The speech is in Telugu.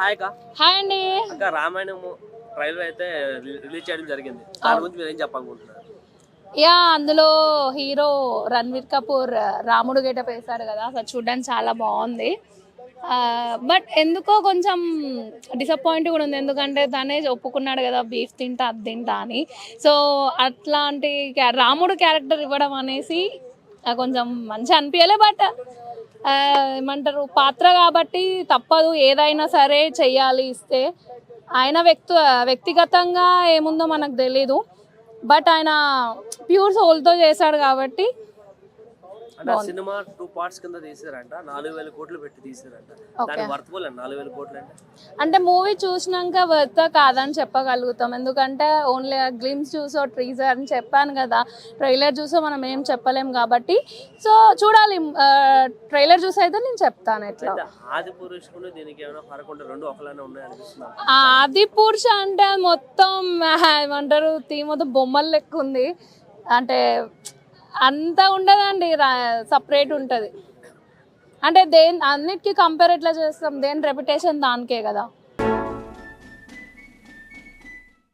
హాయ్ అక్క. హాయ్ అండి. అక్క రామాయణం ట్రైలర్ అయితే రిలీజ్ చేయడం జరిగింది. దాని గురించి మీరు ఏం చెప్పాలనుకుంటున్నారు? అందులో హీరో రణ్వీర్ కపూర్ రాముడు గెటప్ వేశాడు కదా, అసలు చూడడానికి చాలా బాగుంది. బట్ ఎందుకో కొంచెం డిసప్పాయింట్ కూడా ఉంది, ఎందుకంటే తనే ఒప్పుకున్నాడు కదా బీఫ్ తింటా అది తింటా అని. సో అట్లాంటి రాముడు క్యారెక్టర్ ఇవ్వడం అనేసి కొంచెం మంచి అనిపించలే. బట్ ఏమంటారు, పాత్ర కాబట్టి తప్పదు, ఏదైనా సరే చెయ్యాలి ఇస్తే. ఆయన వ్యక్తిగతంగా ఏముందో మనకు తెలీదు, బట్ ఆయన ప్యూర్ సోల్తో చేశాడు కాబట్టి. అంటే ఆ సినిమా 2 పార్ట్స్ కింద తీసారంట, 4,000 కోట్లు పెట్టి తీసారంట. దాని వర్త్ఫుల్ 4,000 కోట్లు అంటే మూవీ చూసినాక వర్త్ కాదని చెప్పగలుగుతాం, ఎందుకంటే ఓన్లీ గ్లిమ్స్ చూసో ట్రీజర్ అని చెప్పాను కదా, ట్రైలర్ చూసో మనం ఏం చెప్పలేం కాబట్టి. సో చూడాలి, ట్రైలర్ చూసి అయితే నేను చెప్తాను. ఎట్లా ఆది పురుషుడు దీనికి ఏమైనా ఫరక్ ఉంటే రెండు ఒకలానే ఉన్నాయి అనిపిస్తుంది. ఆది పురుష అంటే మొత్తం ఏమంటారు, మొత్తం బొమ్మలు లెక్క ఉంది, అంటే అంత ఉండదండి, సపరేట్ ఉంటుంది. అంటే అన్నిటికీ కంపేర్ ఎట్లా చేస్తాం, దేని రెప్యుటేషన్ దానికే కదా.